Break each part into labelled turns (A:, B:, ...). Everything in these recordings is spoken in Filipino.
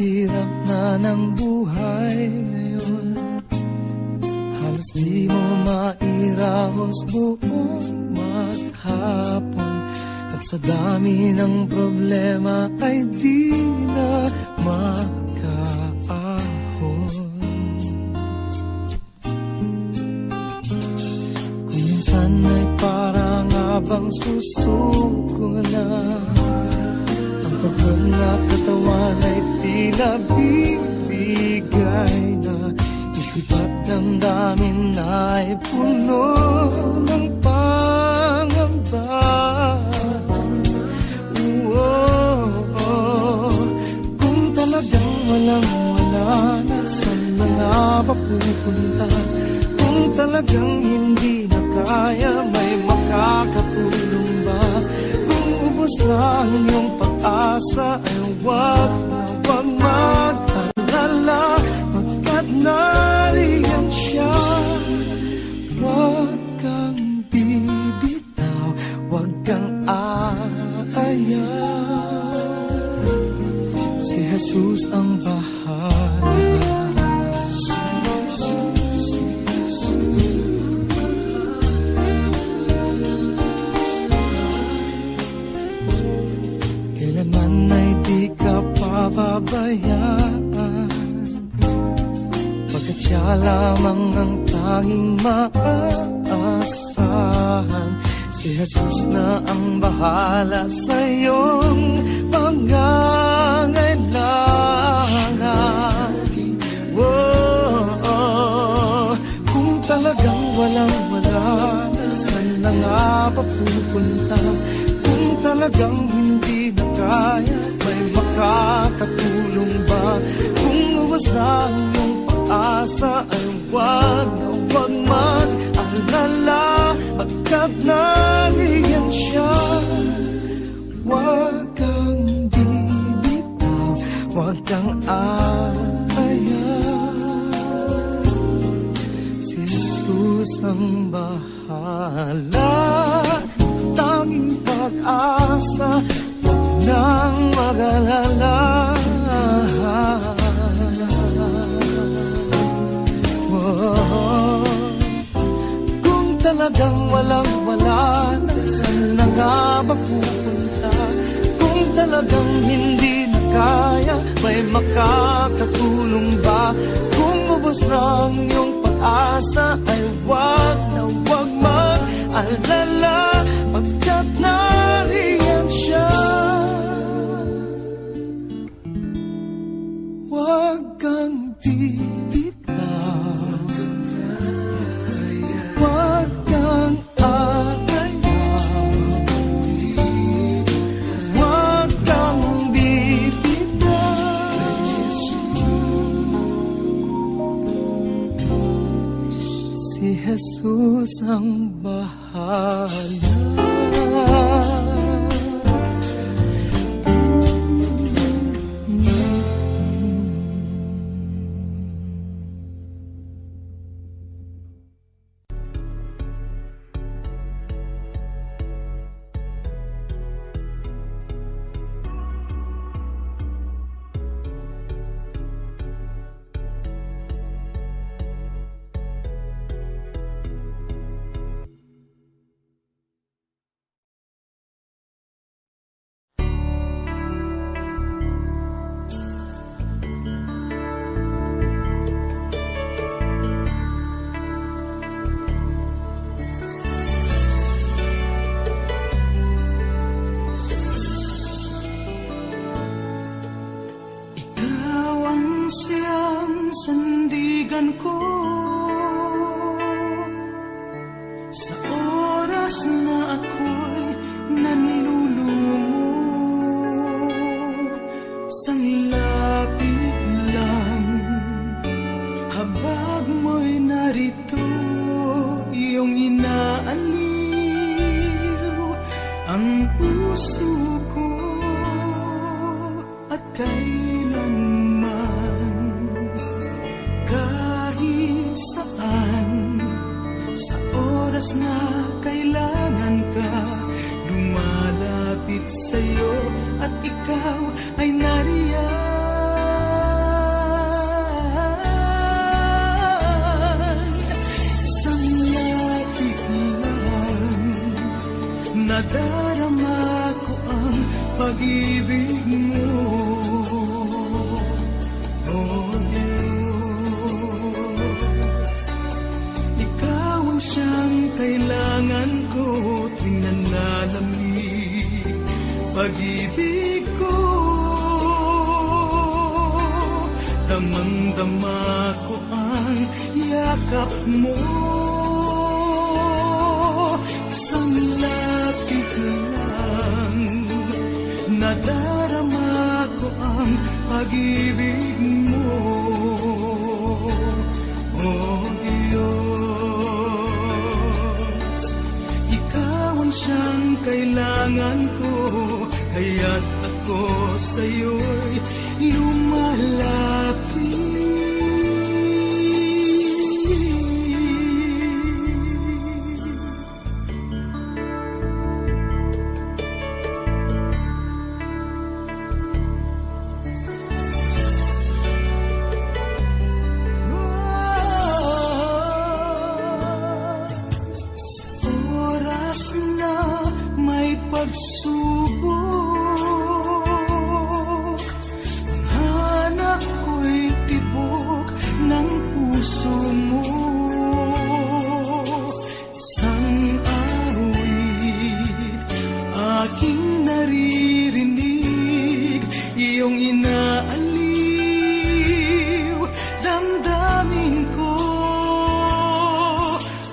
A: hirap na ng buhay ngayon, halos di mo mairaos buong maghapon. At sa dami ng problema ay di na makaahon. Kung minsan ay parang habang susuko na, ang pagod na katawan ay tila bibigay na. Isip at damdamin ay puno ng pangamba. Kung talagang walang-wala na, saan na nga ba pupunta? Kung talagang hindi na kaya, may makakatulong ba? Kung ubos na ang iyong pag-asa, ay wag na wag mag-alala, pagkat nariyan siya. Wag kang bibitaw, wag kang aayaw, si Jesus ang bahala. Kailanman ay di ka pababayaan, pagkat siya lamang ang tanging maaasahan. Si Jesus na ang bahala sa iyong pangangailangan. Kung talagang walang-wala na, saan na nga ba pupunta? Kung talagang hindi na kaya, may makakatulong ba? Kung ubos na ang iyong pag-asa, ay wag na wag mag-alala, pagkat nariyan siya. Wag kang bibitaw, wag kang aayaw, si Jesus ang bahala. Tanging pag-asa, wag nang mag-alala. Kung talagang walang-wala na, saan na nga ba pupunta? Kung talagang hindi na kaya, may makakatulong ba? Kung ubos na ang iyong pag-asa, ay wag na wag mag-alala, pagkat nariyan siya. Wag kang bibitaw, wag kang aayaw, wag kang bibitaw, si Jesus ang bahala.
B: Siyang sandigan ko sa oras na ako'y nanlulumod. Sanglapit lang, habag mo'y narito, iyong inaaliw ang puso ko. At kahit saan, sa oras na kailangan ka, lumalapit sa'yo at ikaw ay nariyan. nadarama ko ang pag-ibig mo. Oh Diyos, ikaw ang siyang kailangan ko tuwing nanlalamig pag-ibig ko. Damang-dama ko ang yakap mo. Isang lapit lang, nadarama ko ang pag-ibig mo. Oh Diyos, ikaw ang siyang kailangan ko, kaya't ako sa'yo'y lumalapit. Na may pagsubok, ang hanap ko'y tibok ng puso mo. Isang awit aking naririnig, iyong inaaliw damdamin ko.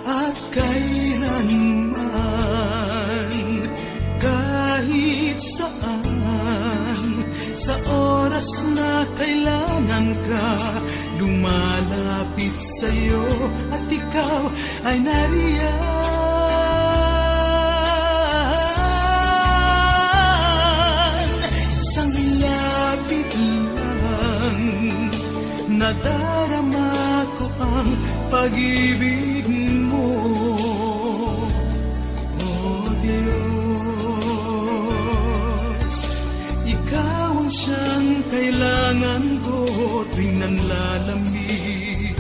B: At kailanman kahit saan, sa oras na kailangan ka, lumalapit sa'yo at ikaw ay nariyan. Isang lapit lang, nadarama ko ang pag-ibig mo. Oh Diyos, ikaw ang siyang kailangan ko tuwing nanlalamig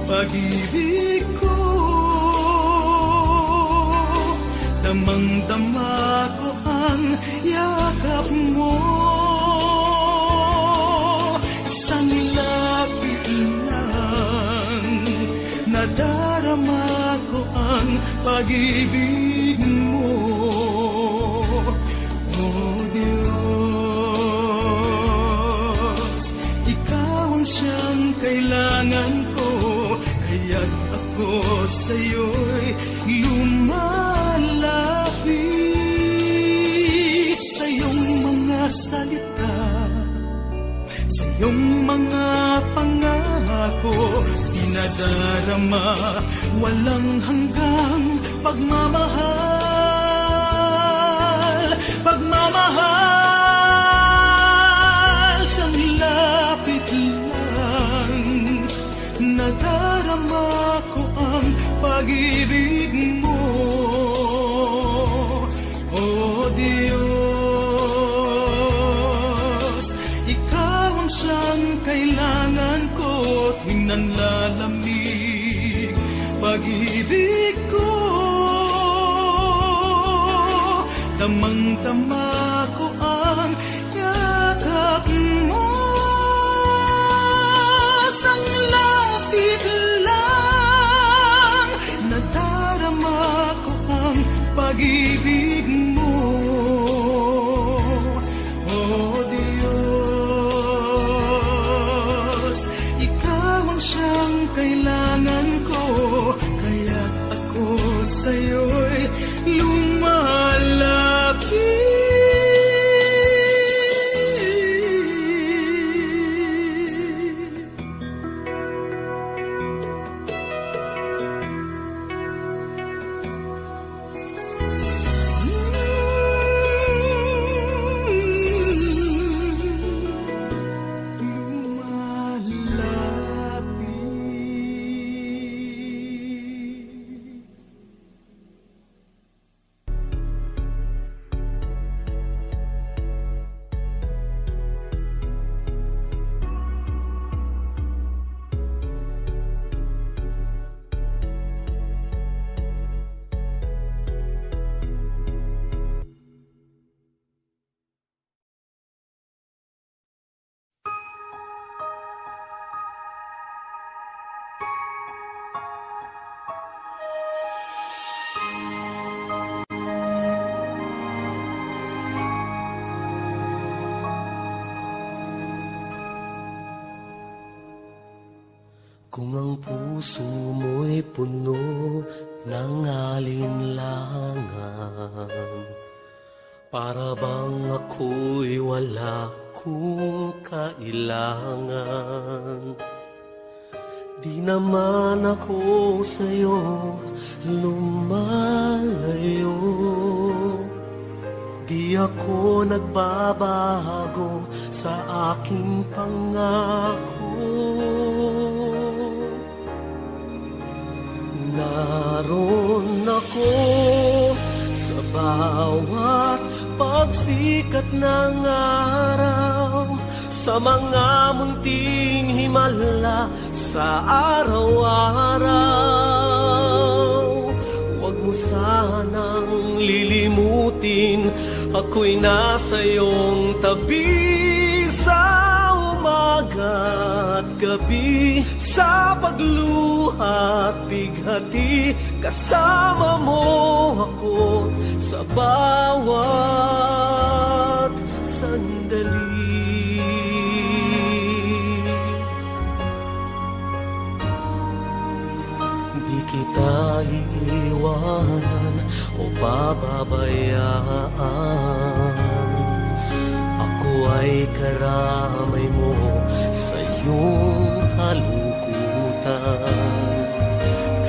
B: pag-ibig ko. Damang-dama ko ang yakap mo. Isang lapit lang, nadarama ko ang pag-ibig mo. Oh Diyos, ikaw ang siyang kailangan ko, kaya't ako sa'yo'y lumalapit. Sa iyong mga salita, sa iyong mga pangako, pinadarama walang hanggang pagmamahal. Pagmamahal, sa lapit lang, nadarama ko ang pag-ibig mo. Oh Diyos, ikaw ang siyang kailangan ko tuwing nanlalamig pag-ibig ko. Damang-dama ko ang yakap mo. Sang lapit lang, nadarama ko ang pag-ibig mo. Oh Diyos, ikaw ang siyang kailangan ko, kaya't ako sa'yo'y lumalapit.
A: Kung ang puso mo'y puno ng alinlangan, para bang ako'y wala kong kailangan. Di naman ako sa'yo lumalayo, di ako nagbabago sa aking pangako. Naroon ako sa bawat pagsikat ng araw, sa mga munting himala sa araw-araw. Huwag mo sanang lilimutin, ako'y nasa iyong tabi sa umaga at gabi, sa pagluha at bighati. Kasama mo ako sa bawat sandali. Di kita iiwanan o pababayaan. Ako ay karamay mo sa iyong kalungkutan.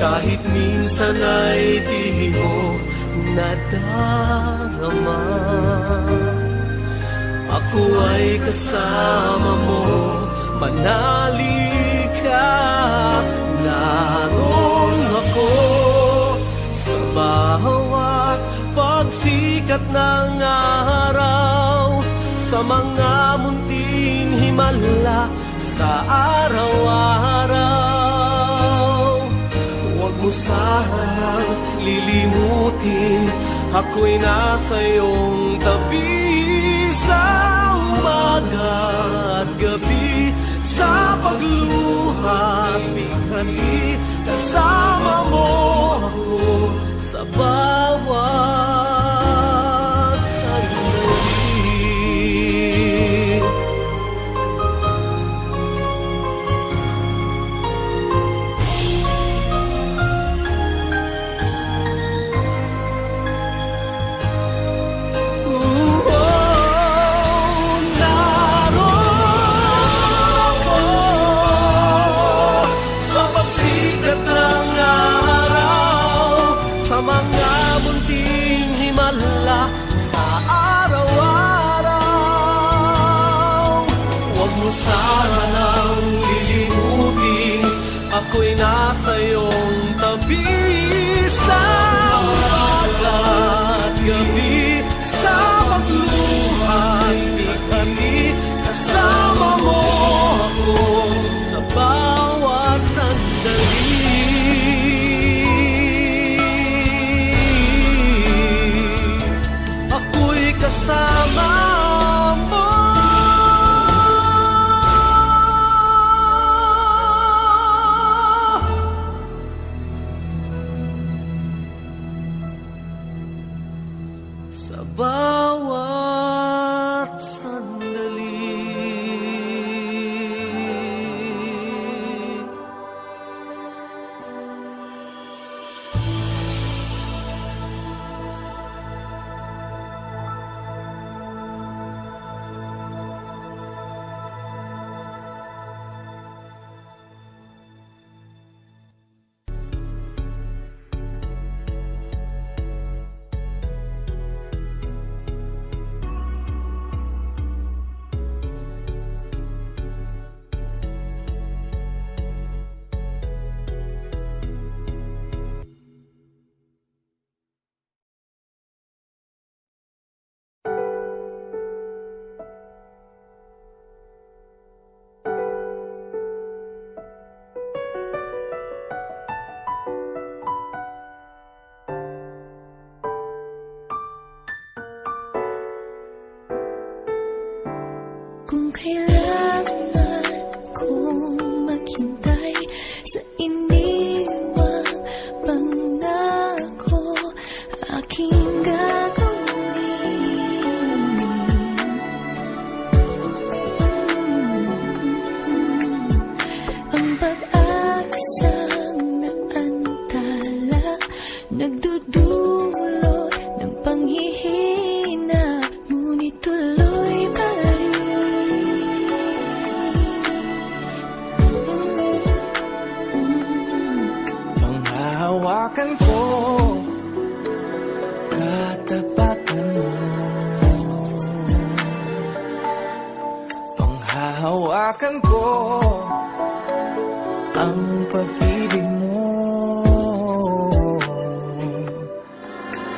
A: Kahit minsan ay di mo nadarama, ako ay kasama mo, manali ka. Naroon ako sa bawat pagsikat ng araw, sa mga munting himala sa araw-araw. Huwag mo sanang lilimutin, ako'y nasa iyong tabi sa umaga at gabi, sa pagluha at bighati. Kasama mo ako sa bawat sandali. Sanang lilimutin, ako'y nasa iyong tabi sa umaga at gabi, sa pagluha at bighati. Kasama mo ako sa bawat sandali. Ako'y kasama mo. Sa bawat sandali.
C: Kung kailangan kong maghintay sa iniwang pangako, aking gagawin. Ang pag-asa nagdudulot ng panghihina, ngunit tuloy pa rin.
A: Panghahawakan ko, katapatan mo. Panghahawakan ko ang pag-ibig mo.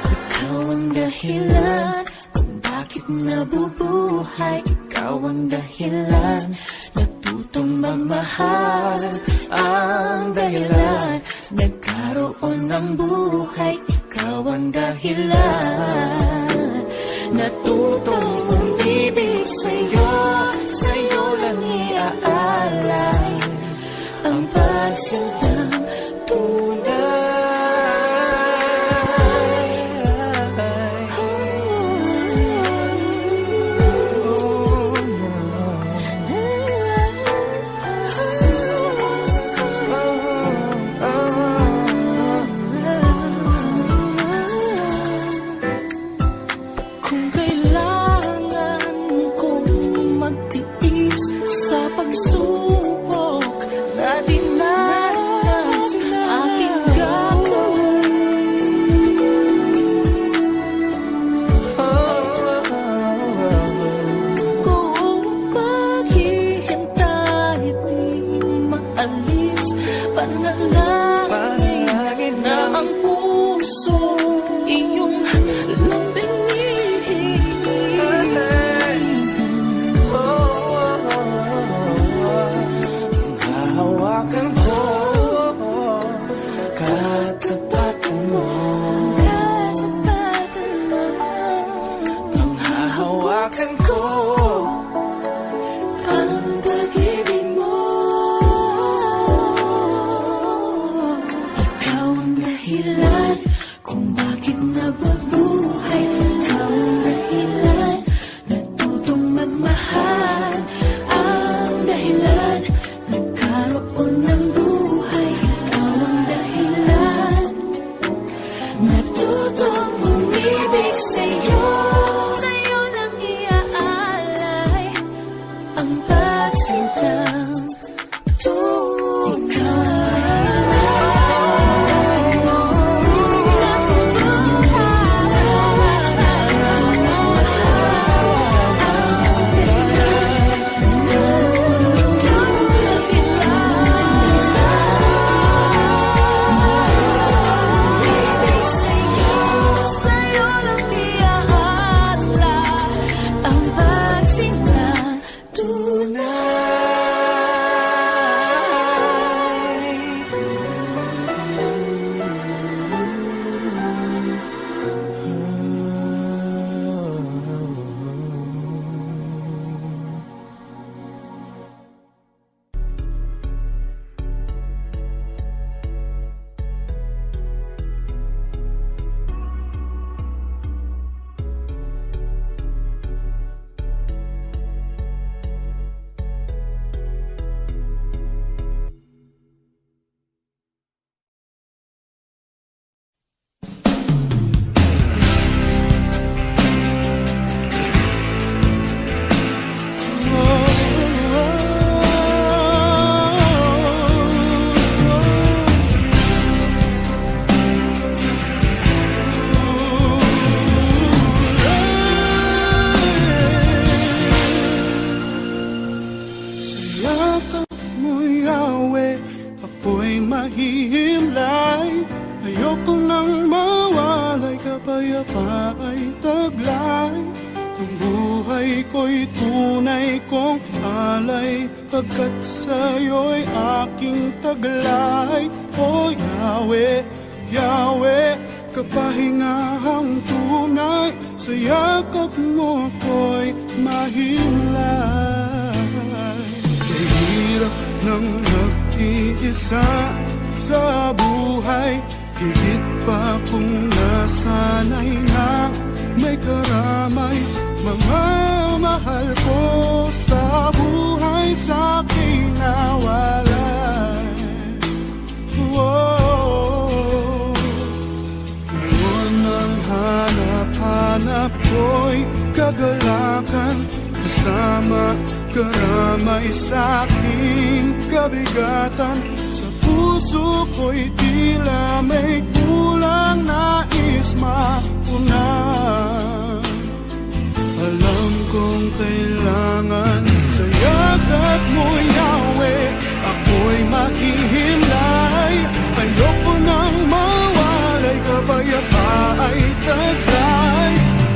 C: Ikaw ang dahilan kung bakit nabubuhay. Ikaw ang dahilan, natutong magmahal. Ang dahilan, nagkaroon ng buhay. Ikaw ang dahilan, natutong umibig sa'yo. Sa'yo lang iaalay ang pagsintang tunay. Kung kailangan kong magtiis sa pagsubok na dinanas aking gagawin, kung paghihintay di maalis, panalangin na ang puso iyong lambingin.
A: Panghahawakan ko, katapatan mo. Panghahawakan ko ang pag-ibig mo.
C: Ikaw ang dahilan kung bakit nabubuhay. Ikaw ang dahilan, natutong magmahal. Ang dahilan, nagkaroon ng buhay. Ikaw ang dahilan, natutong umibig sa'yo. Sa'yo lang iaalay ang pagsintang
B: Yakap mo, Yahweh, ako'y mahihimlay. Ayoko nang mawalay, kapayapa'y taglay. Ang buhay ko'y tunay kong alay, pagkat sa'yo'y aking taglay. O Yahweh, Yahweh, kapahingahang tunay, sa yakap mo ako'y mahimlay. Kay hirap ng nag-iisa sa buhay, higit pa kung nasanay na may karamay. Mga mahal ko sa buhay, sa'kin nawalay. hanap-hanap ko'y kagalakan, kasama karamay sa aking kabigatan. Sa puso ko'y tila may kulang, nais mapunan. Alam kong kailangan sa yakat mo, Yahweh, ako'y mahihimlay. Ayoko nang mawalay, kapayapaan ay taglay.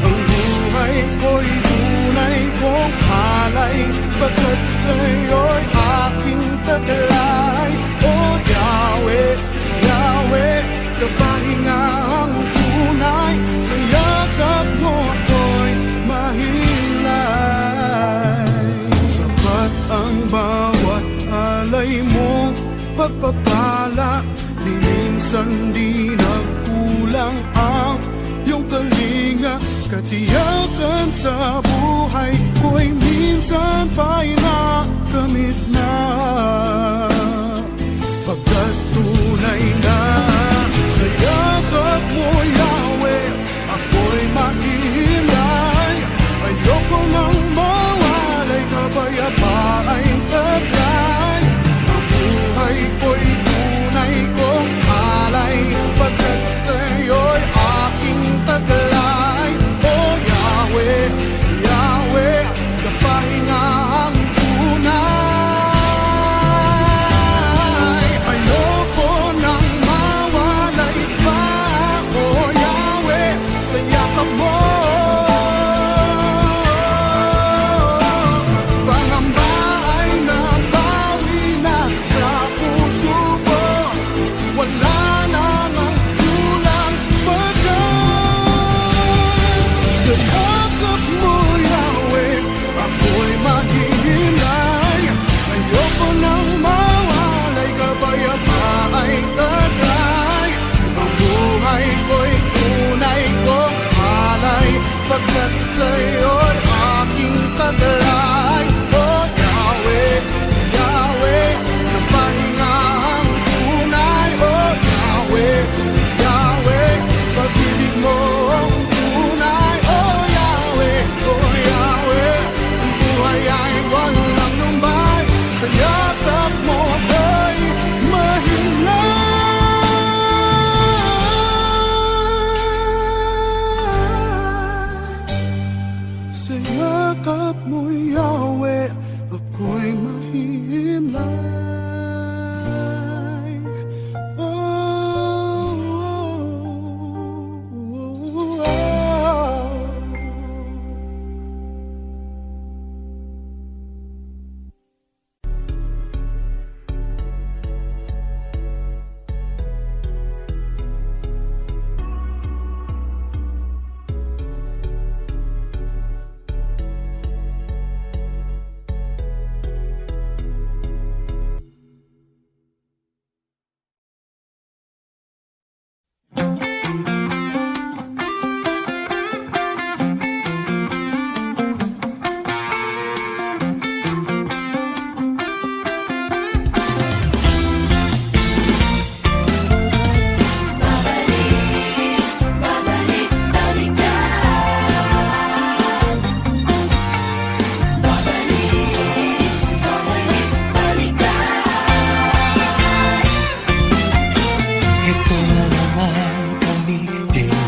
B: Ang buhay ko'y tunay kong halay, pagkat sa'yo'y aking taglay. Oh Yahweh, Yahweh, kapahingang tunay, sa yakap mo ako'y mahilay. Sapat ang bawat alay mong pagpapala, ni minsan di nagkulang ang iyong kalinga. Katiyakan sa buhay ko'y minsan pa'y nakamit na, pagkat tunay na sa yakap mo, Yahweh, ako'y mahihimlay. Ayoko nang mawalay, kapayapaan ay taglay. Ang buhay ko'y tunay kong alay, pagkat sa'yo'y aking taglay. Oh Yahweh, Yahweh, kapahingang tunay. Ayoko nang mawalay pa, oh Yahweh, sa yakap mo. Pangamba ay nabawi na sa puso ko, wala nang ang kulang, pagkat sa yakap mo, Yahweh, ako'y mahihimlay. Ayoko nang mawalay, kapayapaan ay taglay. Ang buhay ko'y tunay kong alay, pagkat sa'yo'y aking taglay. Oh Yahweh, Yahweh, napahingang tunay. Oh Yahweh, Yahweh, pag-ibig mo ang tunay. Oh Yahweh, ang buhay ay walang lumbay, sa yakap mo ay mahilay. Sa yakap mo, Yahweh, ako'y mahihimlay. Oh, oh, oh, oh.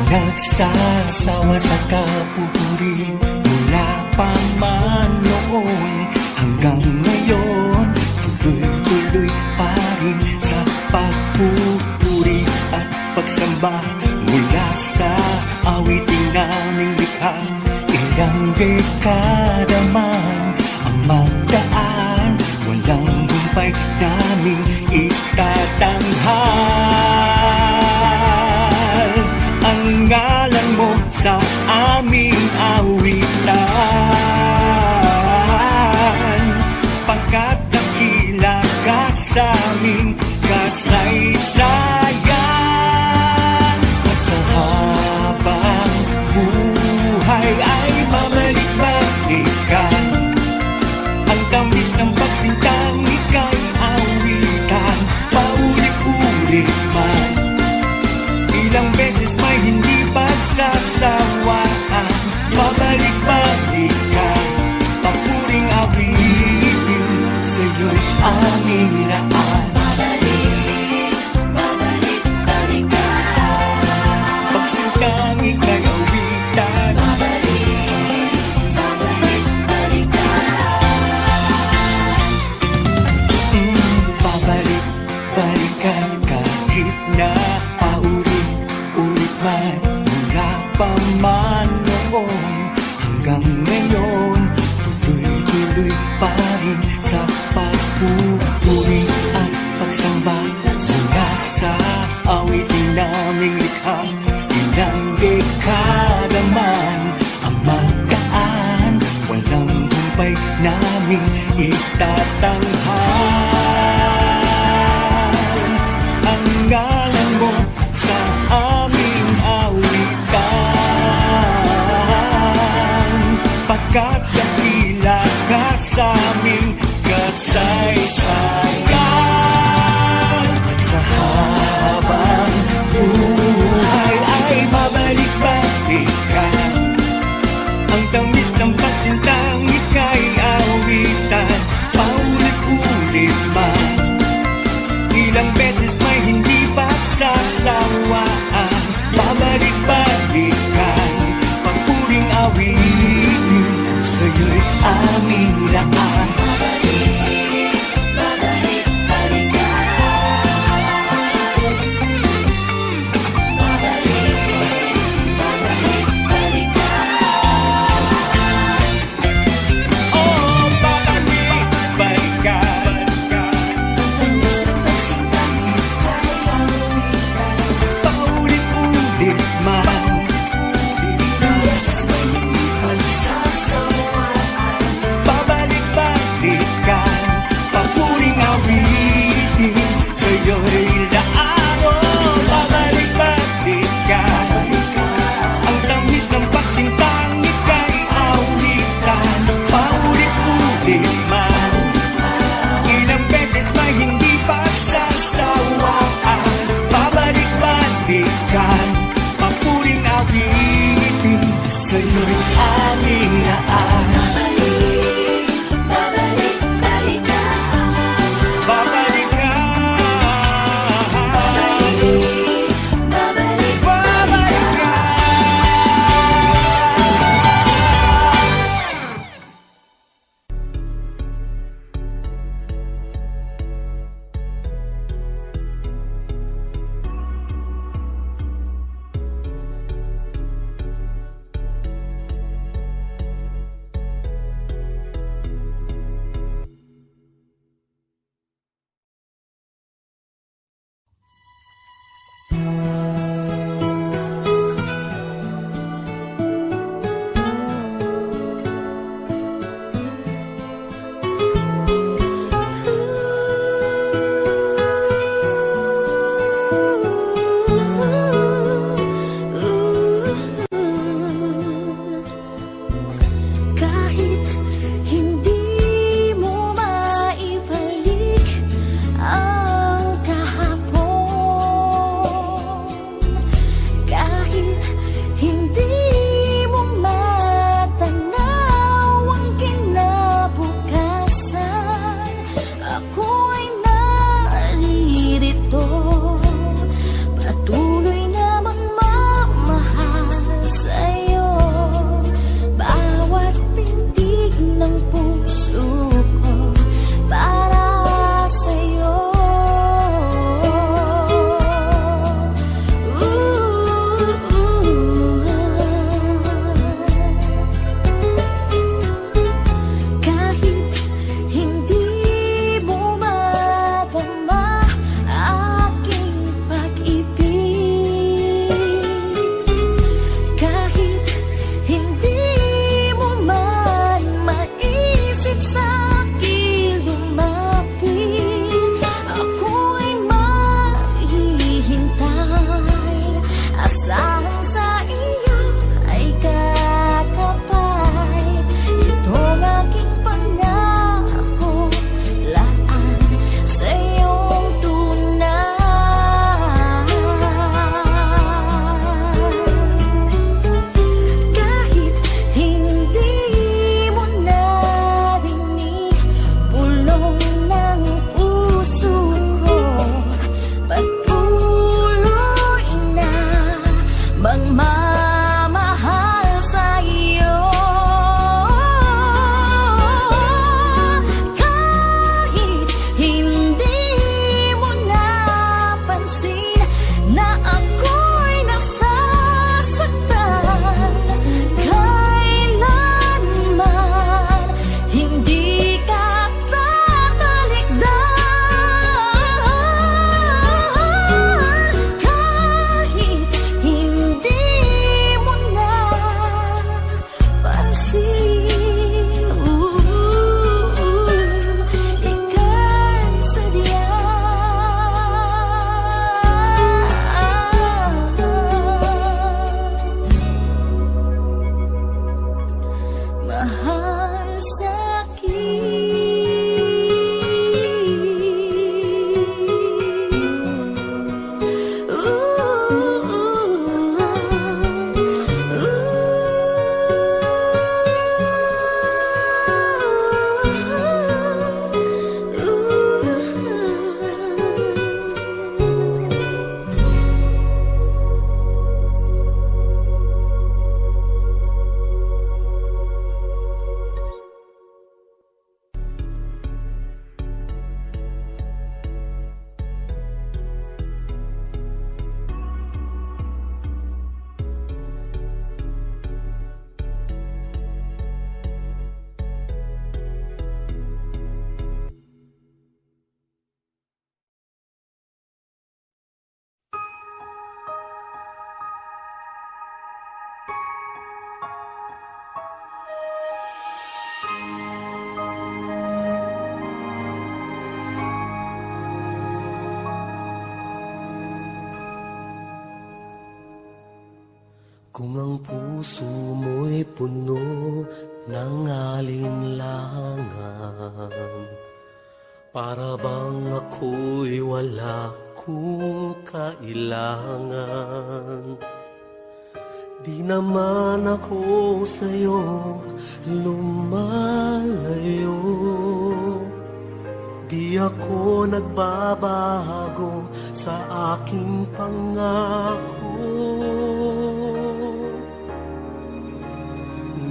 D: Nagsasawa sa kapupuri mula pa man noon hanggang ngayon, tuloy-tuloy pa rin sa pagpupuri at pagsamba mula sa awiting naming likha. Ilang dekada man ang magdaan, walang humpay naming itatanghal ang ngalan mo sa aming awitan, pagkat dakila ka sa aming kasaysayan. At sa habang buhay ay mamalik-balik ka, ang tamis ng pagsintang ika'y awitan, paulit-ulit man. Ilang beses may hindi pagsasama, pa man noon hanggang ngayon, tuloy-tuloy pa rin sa pagpupuri at pagsamba mula sa awitin naming likha. Ilang dekada man ang magdaan, walang humpay naming itatanghal ang ngalan mo sa aming awitan, pagkat dakila ka sa aming kasaysayan. Sa habang buhay ay babalik-balikan ang tamis ng pagsintang ika'y awitan, paulit-ulit man. Ilang beses may hindi pagsasawaan, babalik-balikan, pagpuring awitin, sa'yo'y aming laan. Ng pagsintang ika'y awitan, paulit-ulit man. Ilang beses may hindi pagsasawaan, babalik-balikan, papuring awitin, sa'yo'y aming naan.
A: Kung ang puso mo'y puno ng alinlangan, para bang ako'y wala kong kailangan. Di naman ako sa'yo lumalayo, di ako nagbabago sa aking pangako.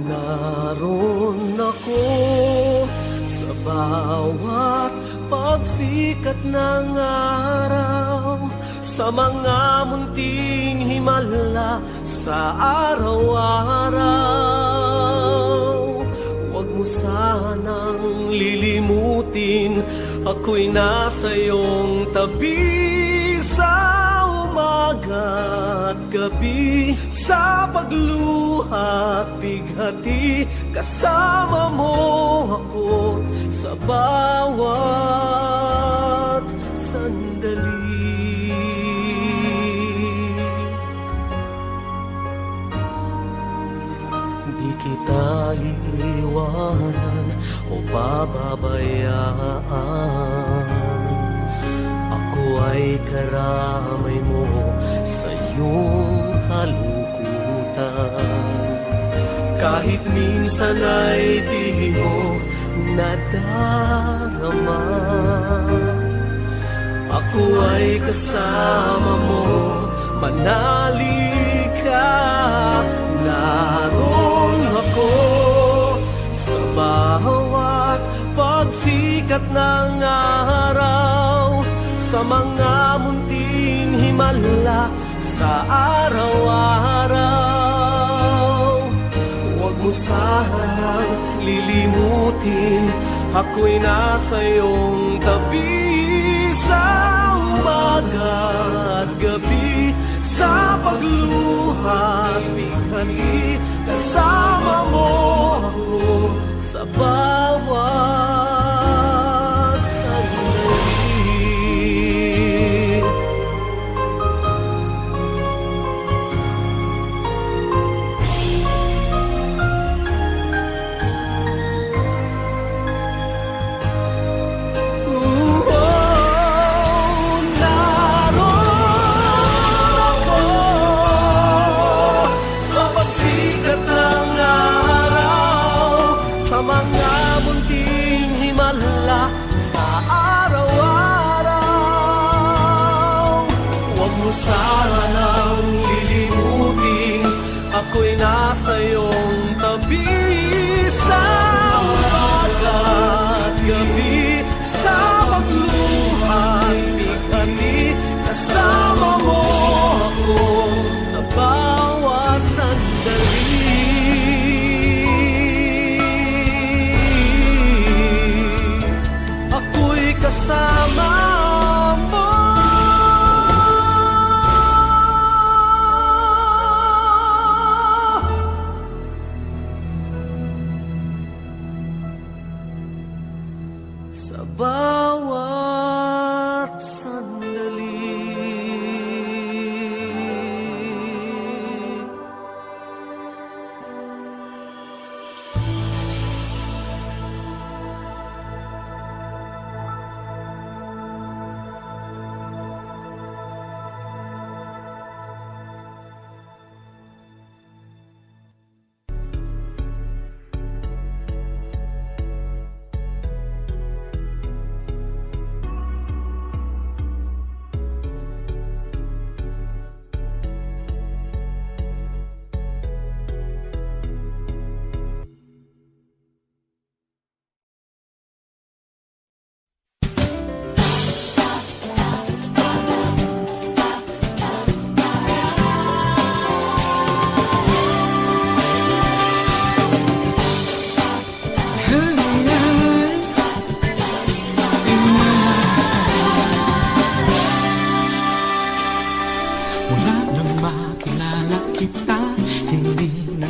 A: Naroon ako sa bawat pagsikat ng araw, sa mga munting himala sa araw-araw. Huwag mo sanang lilimutin, ako'y nasa iyong tabi sa umaga at gabi, sa pagluha at bighati. Kasama mo ako sa bawat sandali. Di kita iiwanan o pababayaan. Ako ay karamay mo sa iyong kalungkutan. Kahit minsan ay di mo nadarama, ako ay kasama mo, manali ka. Naroon ako sa bawat pagsikat ng araw, sa mga munting himala sa araw-araw. Huwag mo sanang lilimutin, ako'y nasa iyong tabi sa umaga at gabi, sa pagluha at bighani. Kasama mo ako sa bawat sandali. Sanang lilimutin, ako'y nasa iyong tabi sa umaga at gabi, sa pagluha at bighani. Kasama mo ako sa bawat sandali. Ako'y kasama mo sa bawat sandali.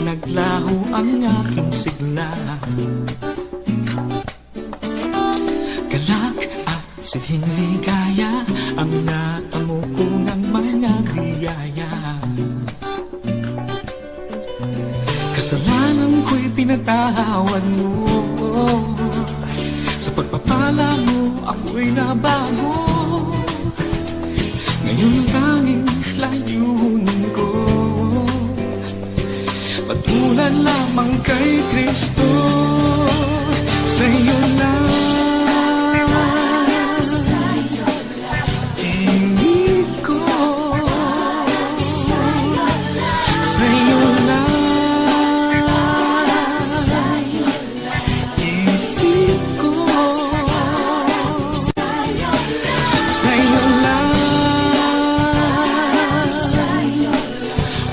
D: naglaho ang aking sigla. Galak at sighing ligaya ang natamo ko ng mga biyaya. Kasalanan ko'y pinatawad mo. Sa pagpapala mo, ako'y nabago. Ngayon ang tanging layunin ko, patulan lamang kay Kristo. Sa'yo lang tingin ko, sa'yo lang isip ko, sa'yo lang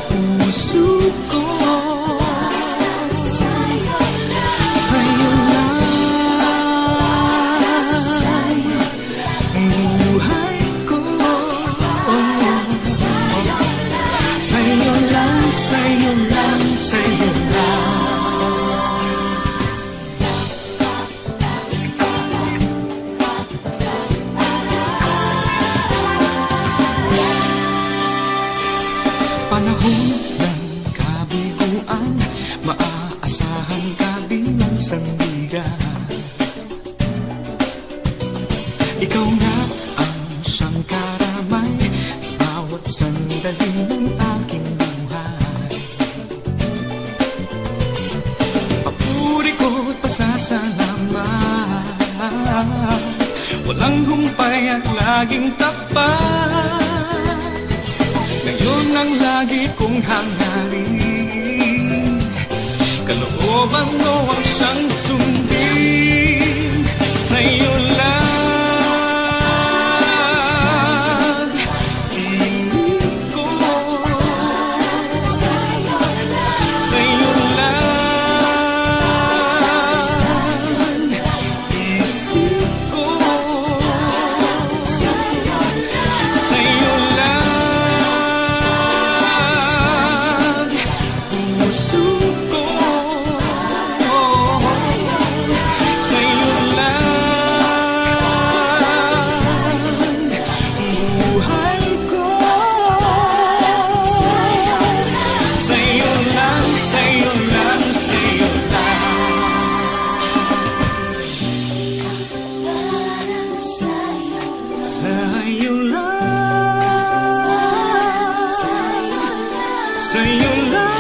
D: puso ko, sa'yo lang buhay ko, sa'yo lang, sa'yo lang, sa'yo lang. Panahon ng kabiguan, maaasahan ka bilang sandigan. Ikaw nga ang siyang karamay sa bawat sandali ng aking buhay. Papuri ko't pasasalamat, walang humpay at laging tapat. Ngayon ang lagi kong hangarin, kalooban mo ang siyang sundin. Sa'yo lang tingin ko, sa'yo lang isip ko, sa'yo lang puso ko, sa'yo lang buhay ko, sa'yo lang, sa'yo lang, sa'yo lang, sa'yo lang, sa'yo lang.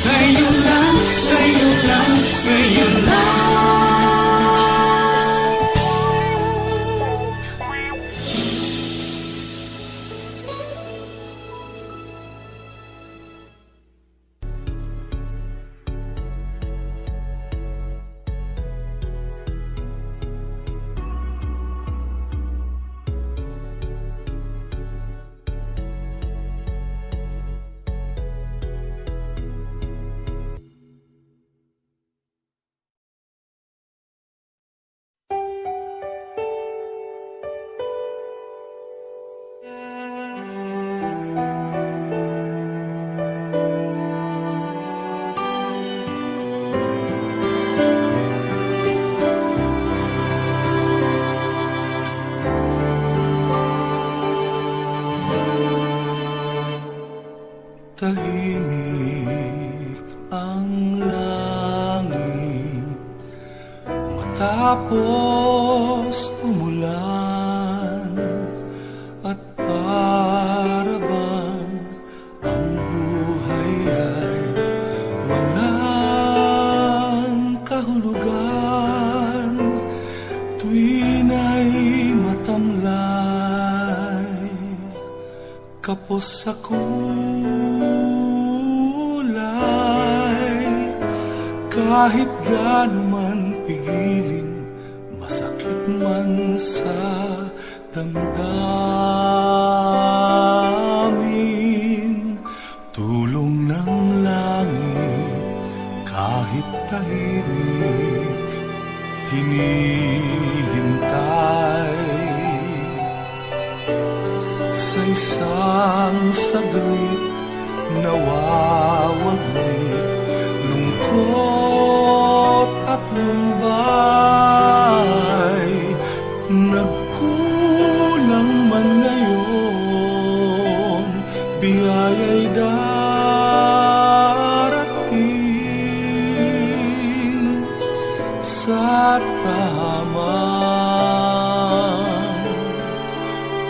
D: Sa'yo lang, sa'yo lang, sa'yo lang.
A: Tahimik ang langit matapos umulan, at para bang ang buhay ay walang kahulugan. Tuwin ay matamlay, kapos sa kulay, kahit gaano man pigilin, masakit man sa damdamin. Tulong ng langit kahit tahimik, hinihintay sa isang saglit, nawawaglit lungkot at lumbay. Nagkulang man ngayon, biyaya'y darating sa tamang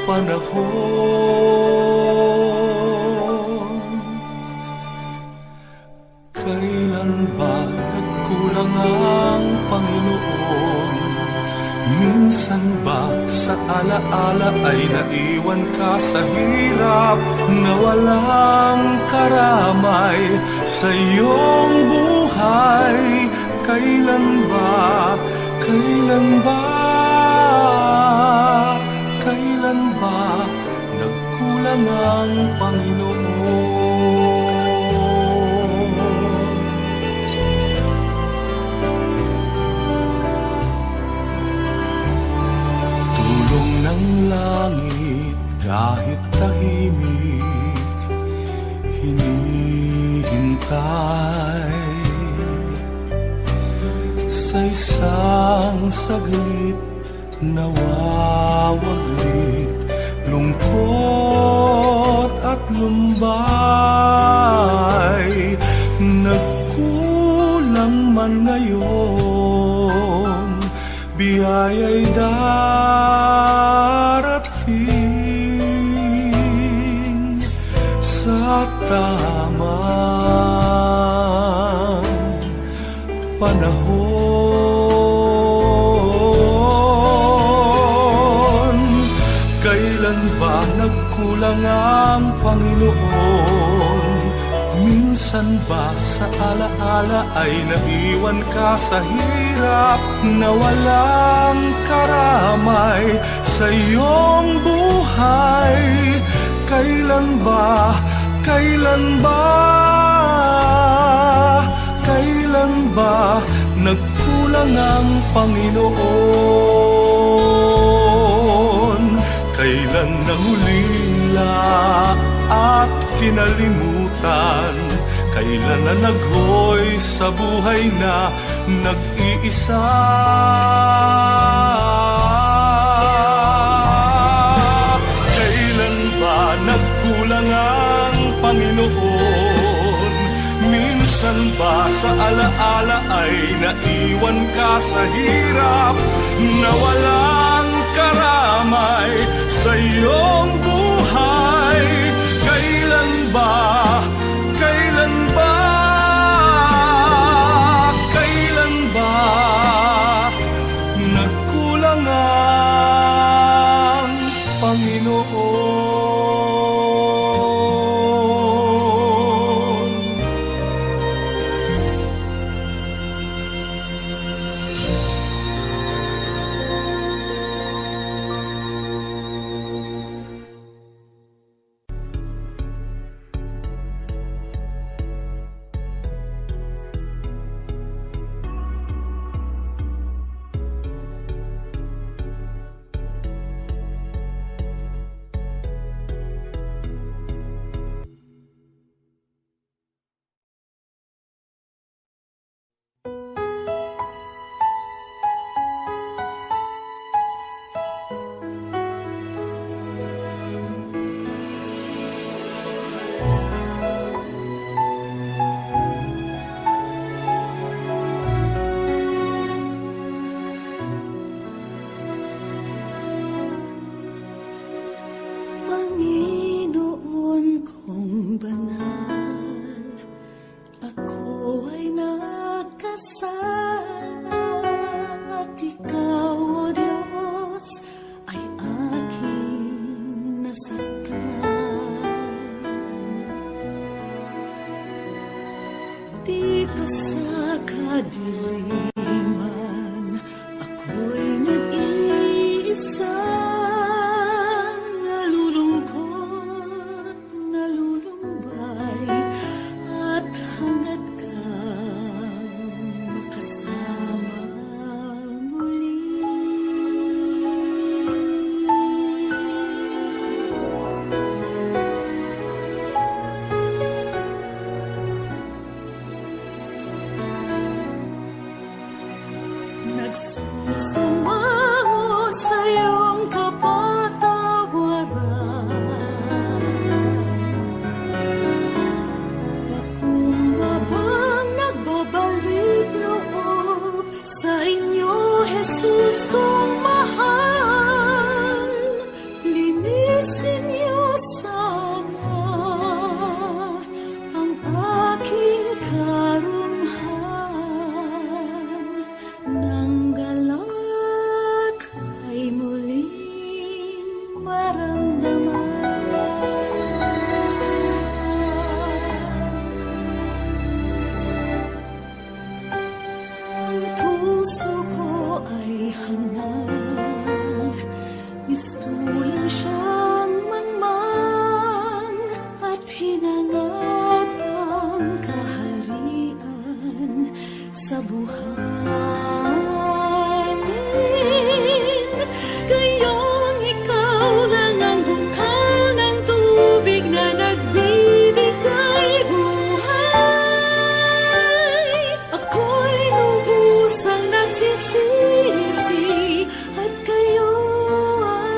A: panahon. Kailan ba nagkulang ang Panginoon? Minsan ba sa alaala ay naiwan ka sa hirap na walang karamay sa iyong buhay? Kailan ba, kailan ba, kailan ba nagkulang ang Panginoon? Tulong ng langit kahit tahimik, hinihintay sa isang saglit, nawawaglit lungkot at lumbay. Nagkulang man ngayon, biyaya'y darating sa tamang panahon. Kailan ba nagkulang ang Panginoon? Minsan ba sa alaala ay naiwan ka sa hirap na walang karamay sa iyong buhay? Kailan ba, kailan ba, kailan ba nagkulang ang Panginoon? Kailan nangulila at kinalimutan? Kailan na naghoy sa buhay na nag-iisa? Kailan ba nagkulang ang Panginoon? Minsan ba sa alaala ay naiwan ka sa hirap na walang karamay sa iyong buhay? Kailan ba, kailan ba, kailan ba nagkulang ang Panginoon?
C: Nagsusumangot sa iyong kapatawaran. Pakumbabang nagbabalik loob sa inyo, Jesus kong mahal. Linisin niyo sana ang aking karumhan. Nang galak ay muling maramdaman. Ang puso ko ay hangang, mistulang siyang mangmang, at hinangat ang kaharian sa buhangin. Gayong ikaw lang ang bukal ng tubig na nagbibigay buhay. Ako'y lubusang nagsisisi at kayo ay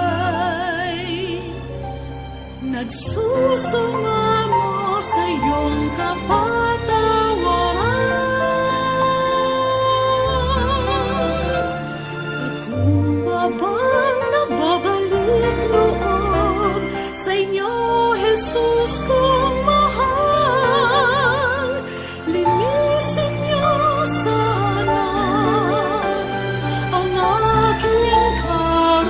C: sinuway. Nagsusumamo sa iyong kapatawaran. Pakumbabang nagbabalik loob sa inyo, Jesus kong mahal. Linisin niyo sana ang aking karuhan.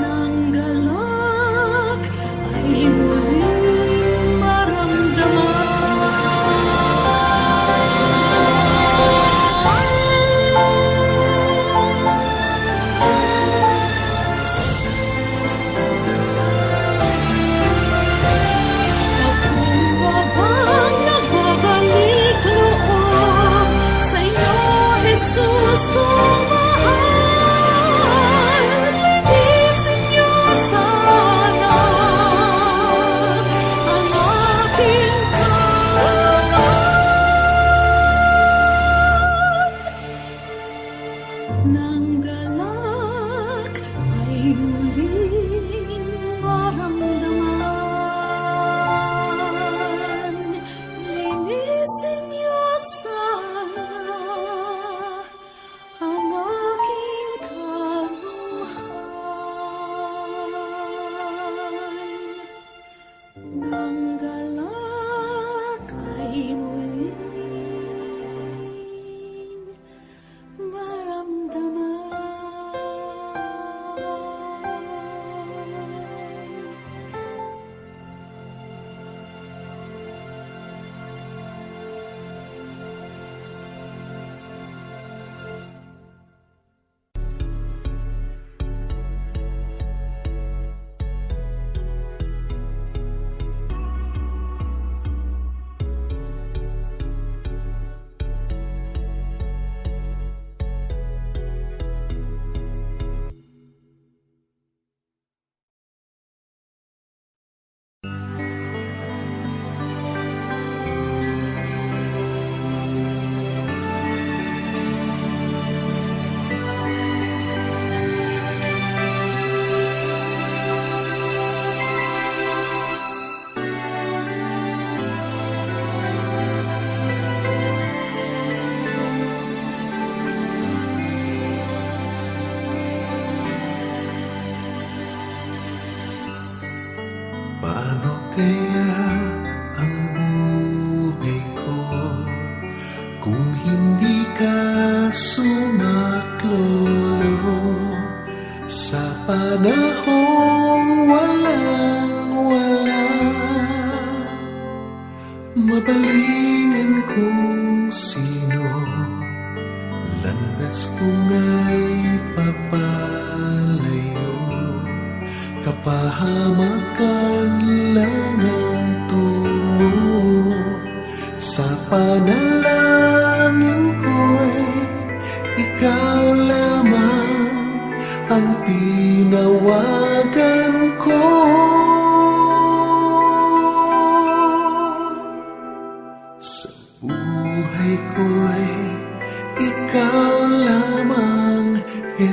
C: Nang galak ay muling Pakumbabang nagbabalik loob sa inyo, Jesus kong mahal. Linisin niyo sana ang aking karuhan. Nang galak ay muling maramdaman. Linisin niyo sana ang aking karuhan. Nang galak ay muling maramdaman.
B: Paano kaya ang buhay ko kung hindi ka sumaklolo? Sa panahong walang-wala, mabalingan kung sino, landas kong ay papalayo. Kapahamakan lang ang tungo, sa panalangin ko'y ikaw lamang ang tinawagan ko.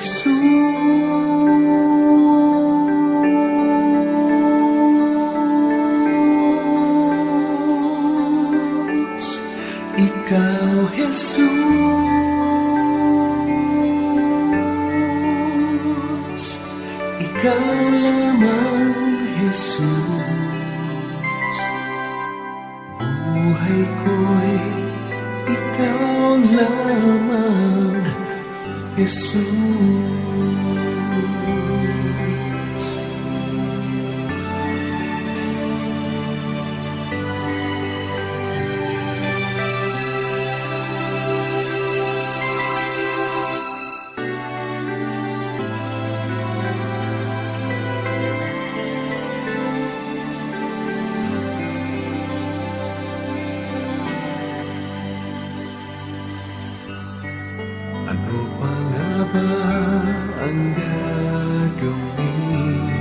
A: Jesus, ikaw Jesus, ikaw lamang Jesus. Buhay ko'y ikaw lamang Jesus. Ano pa nga ba ang gagawin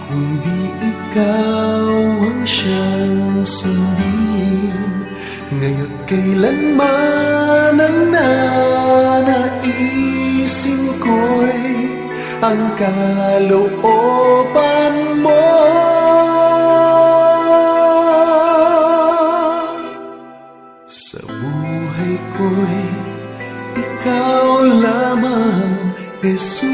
A: kundi ikaw ang siyang sundin? Ngayon kailanman ang nanaisin ko'y ang kalooban mo. Sa buhay ko'y ikaw lamang, Jesus.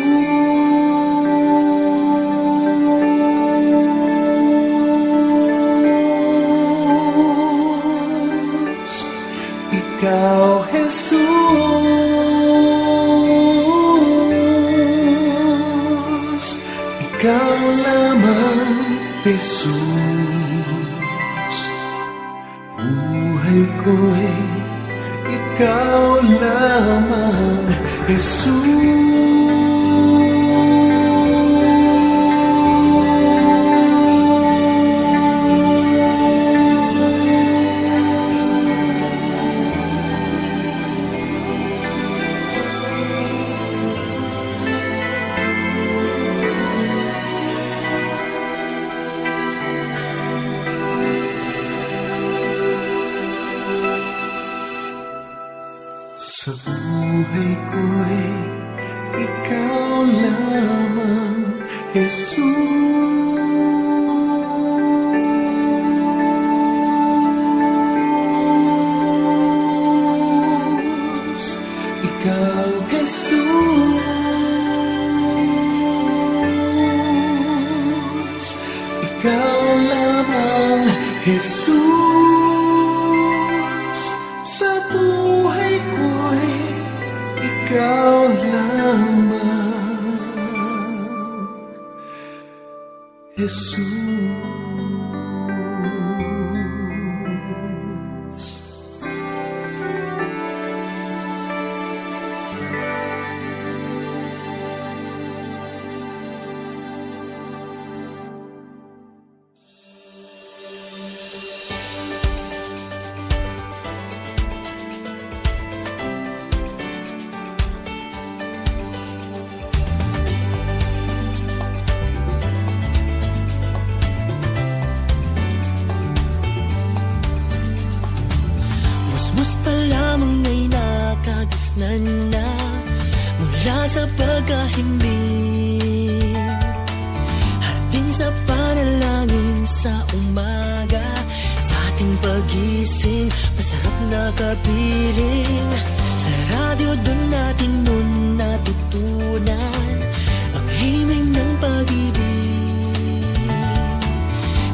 A: Ikaw, Jesus. Ikaw lamang, Jesus. Buhay ko'y ikaw lamang, Jesus. Sa buhay ko'y ikaw lamang, Jesus. Ikaw, Jesus. Ikaw lamang, Jesus. Sa buhay ko'y ikaw lamang, Jesus.
E: Mas pa lamang ay nakagisnan na mula sa pagkahimbing. Hardin sa panalangin sa umaga, sa ating pagising, masarap na kapiling. Sa radyo doon natin nun natutunan ang himig ng pag-ibig.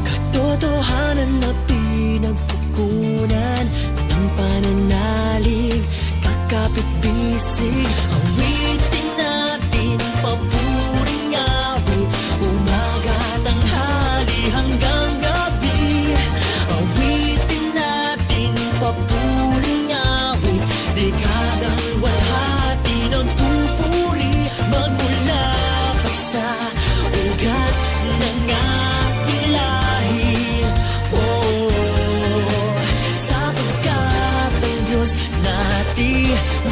E: Katotohanan na pinagpukunan ng pananalig, kakapit-bisig. Awitin natin papuring awit, umaga, tanghali hanggang gabi. Awitin natin papuring awit, dekadang walhati ng pupuri, magmula pa sa ugat ng ating lahi.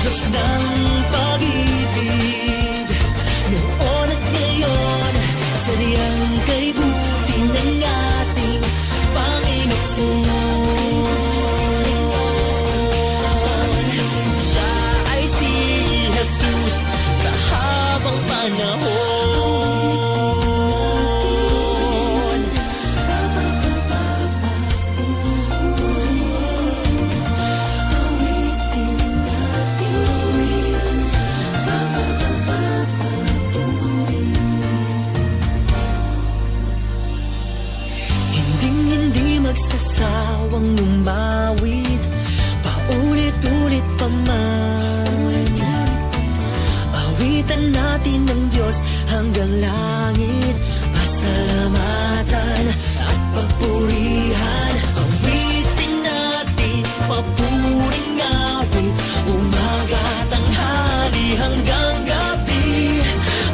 E: Diyos ng pag-ibig, noon at ngayon, sadyang kay buti ng ating Panginoon. Siya ay si Jesus sa magsasawang umawit, paulit-ulit pa man. Awitan natin ng Diyos hanggang langit, pasalamatan at papurihan. Awitin natin papuring awit, umaga, tanghali hanggang gabi.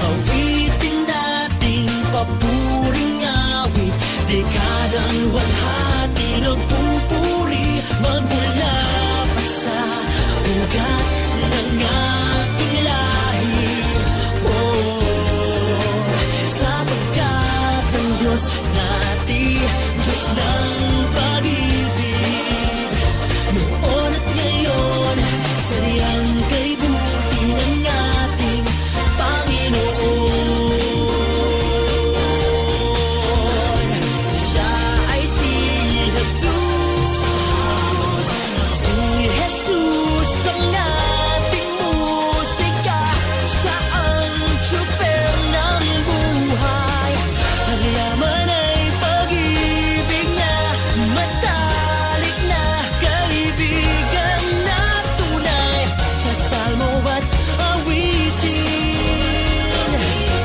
E: Awitin natin papuring awit, dekadang walhati ng pupuri, magmula pa sa ugat ng ating lahi. Oh, sapagkat ang Diyos natin, Diyos ng pag-ibig, noon at ngayon, sa riyang kay buti ng ating Panginoon. Siya ay si Jesus, si Jesus ang ating musika. Siya ang tsuper ng buhay, ang yaman ay pag-ibig niya, matalik na kaibigan na tunay. Sa salmo at awitin,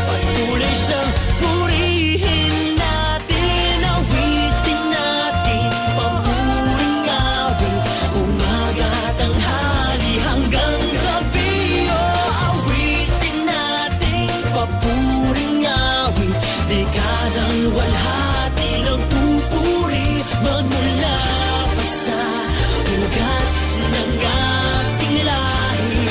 E: patuloy siyang purihin natin. Awitin natin papuring awit, umaga, tanghali hanggang gabi. Oh, awitin natin papuring awit, dekadang walhati ng pupuri, magmula pa sa ugat ng ating lahi.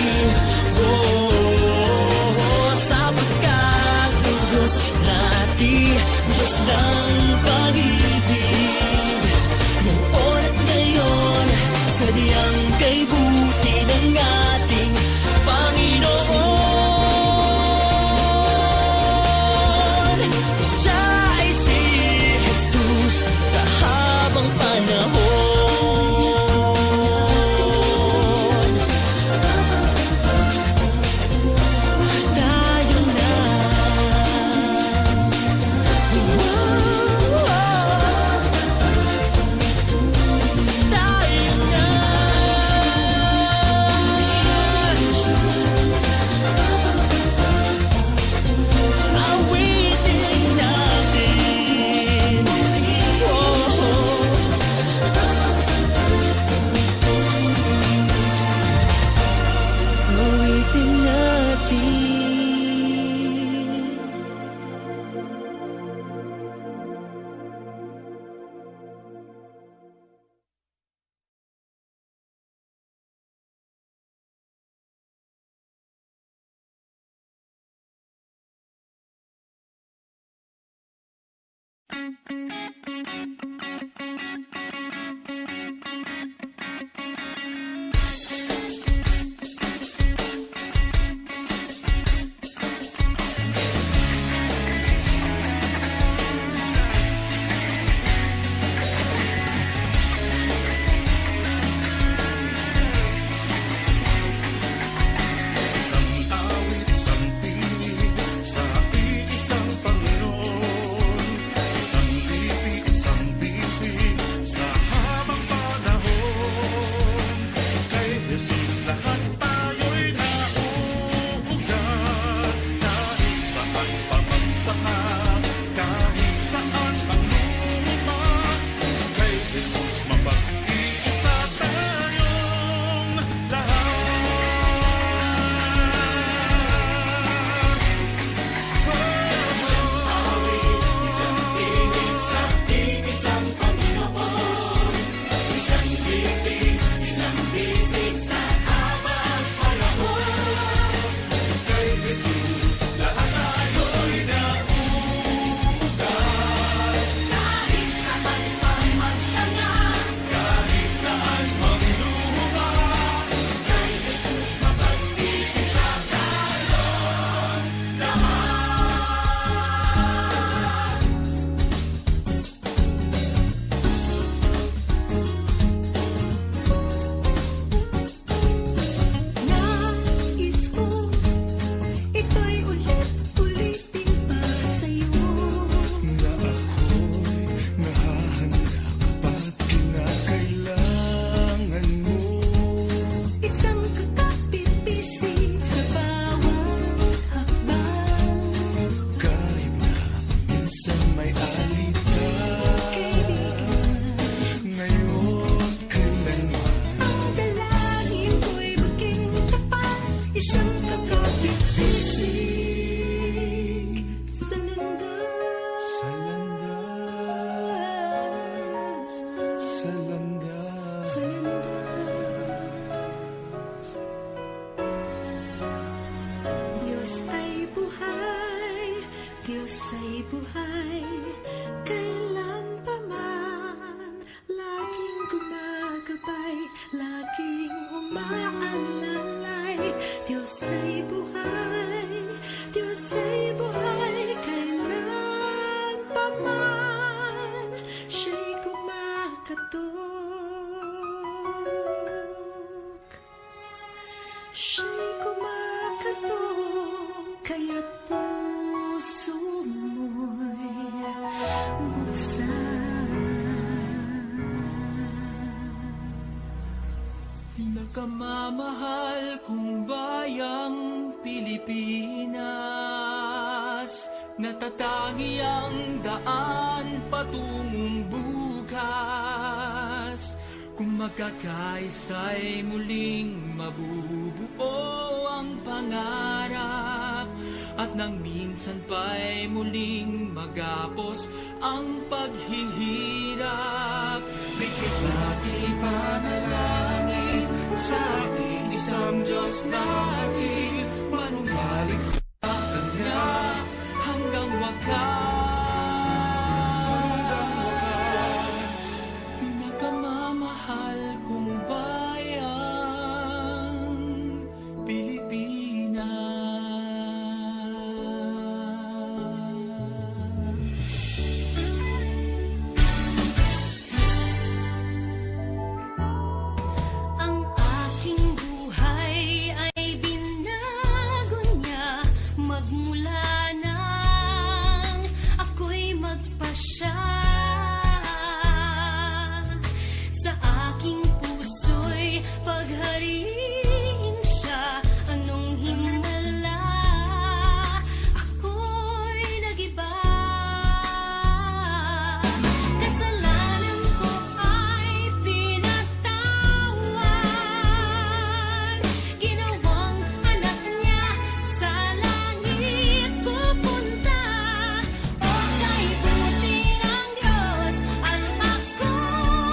E: Oh, sapagkat ang Diyos natin, Diyos ng pag-ibig, noon at ngayon, sa diyang kay buti ng ating Panginoon. Siya ay si Jesus sa habang panahon. Tayo na, tayo na. Awitin natin. Awitin natin.
B: Isang awit, isang tinig sa iisang Panginoon. Isang lipi, isang
A: sa landas.
C: Diyos ay buhay, Diyos ay buhay, kailan pa man, laging gumagabay, laging umaalalay. Diyos ay buhay, Diyos ay buhay, kailan pa man, siya'y kumakatok. Siya'y kumakatok, kaya't puso mo'y buksan.
D: Nakamamahal kong bayang Pilipinas, natatangi ang daan patungong bukas. Kung magkakaisa'y muling mabubuo ang pangarap, at nang minsan pa'y muling magapos ang paghihirap. Bigis natin panalangin sa isang Diyos natin, manumbalik sa Kanya hanggang wakas. Nakamamahal kong bayan, Pilipinas.
C: Ang aking buhay ay binago niya, magmula nang ako'y magpasya. Sa aking puso'y paghariin siya, anong himala, ako'y nagiba. Kasalanan ko ay pinatawad, ginawang anak niya sa langit pupunta. O kay buti ng Diyos at ako'y,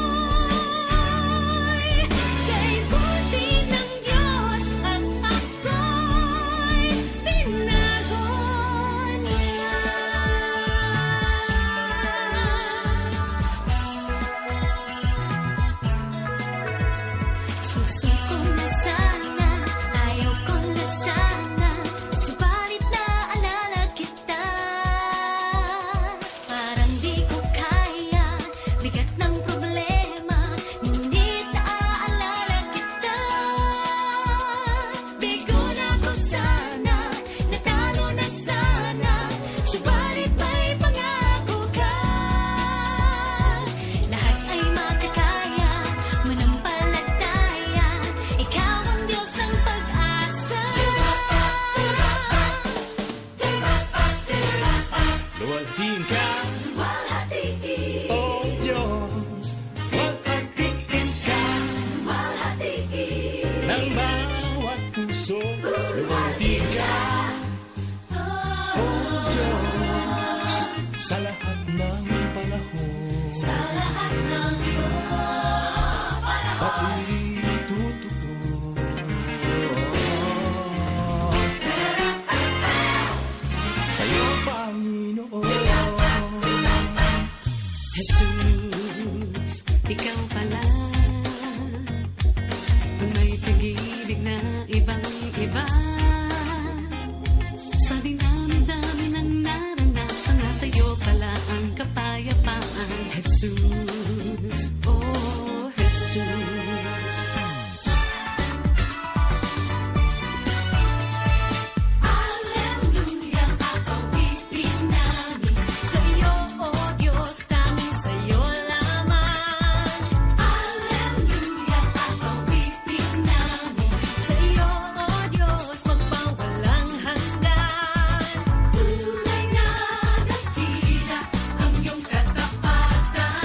C: kay buti ng Diyos at ako'y binago niya. Susuko na sana, ayaw ko na sana, subalit naalala kita. Parang di ko kaya, bigat ng problema, ngunit naaalala kita. Bigo na ko sana, natalo na sana, subalit may pangako ka. Lahat ay makakaya, manampalataya, ikaw ang Diyos ng pag-asa.
D: Luwalhatiin ka,
C: Luwalhatiin,
D: oh Diyos, luwalhatiin ka
C: luwalhatiin,
D: ng bawat puso. Luwalhatiin ka,
C: oh
D: Diyos, sa lahat ng panahon.
C: sa lahat ng
D: Ako'y tutuon. Sa'yo, Panginoon.
C: Jesus, ikaw pala ang may pag-ibig na ibang-iba. Sa dinami-dami ng naranasan, sa'yo pala ang kapayapaan. Jesus, oh Jesus. Hallelujah, ang awitin namin sa'yo, oh Diyos, tanging sa'yo lamang. Hallelujah, ang awitin namin sa'yo, oh Diyos, magpawalang hanggan. Tunay na dakila ang iyong katapatan.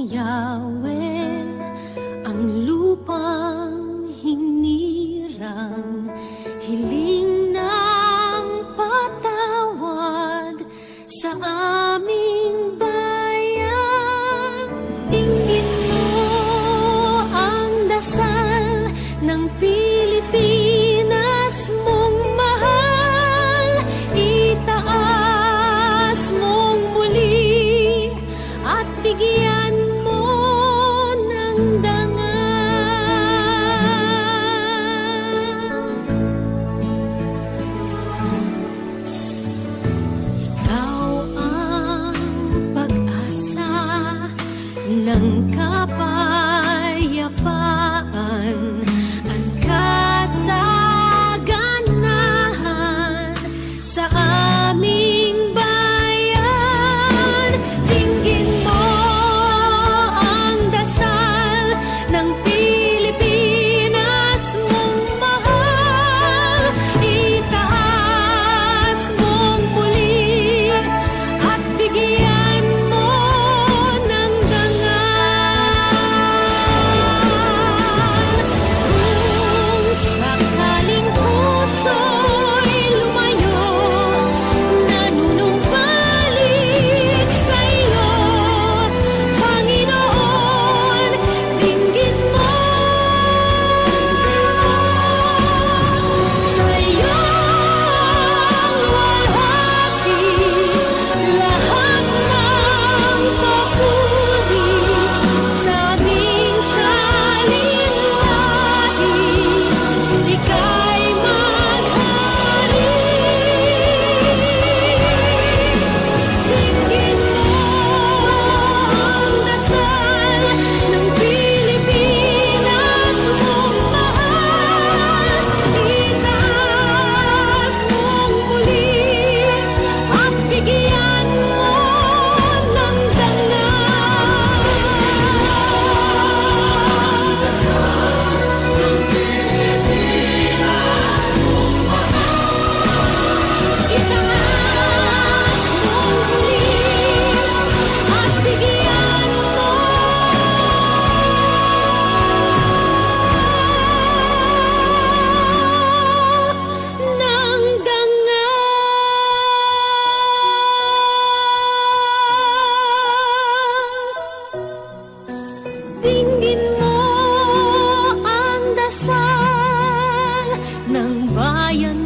C: Yahweh, ang lupang hinirang, hiling ng patawad sa aming bayan. Dinggin mo ang dasal ng Pilipinas mong mahal, itaas mong muli at bigyan mo ng dangal. Ikaw ang pag-asa ng kapayapaan, ang kasaganahan sa aming bayan. Dinggin mo ang dasal ng Pilipinas mong mahal, itaas mong muli at bigyan mo ng dangal. Kung sakaling puso'y lumayo, nanunumbalik sa'yo, Panginoon, dinggin mo. Sa'yo ang walhati, lahat ng papuri sa aming salinlahi, ika'y maghari. Dinggin mo ang dasal ng Pilipinas mong mahal, itaas mong muli at bigyan mo ng dangal. Itaas mong muli at bigyan mo ng dangal. Dinggin mo ang dasal ng bayan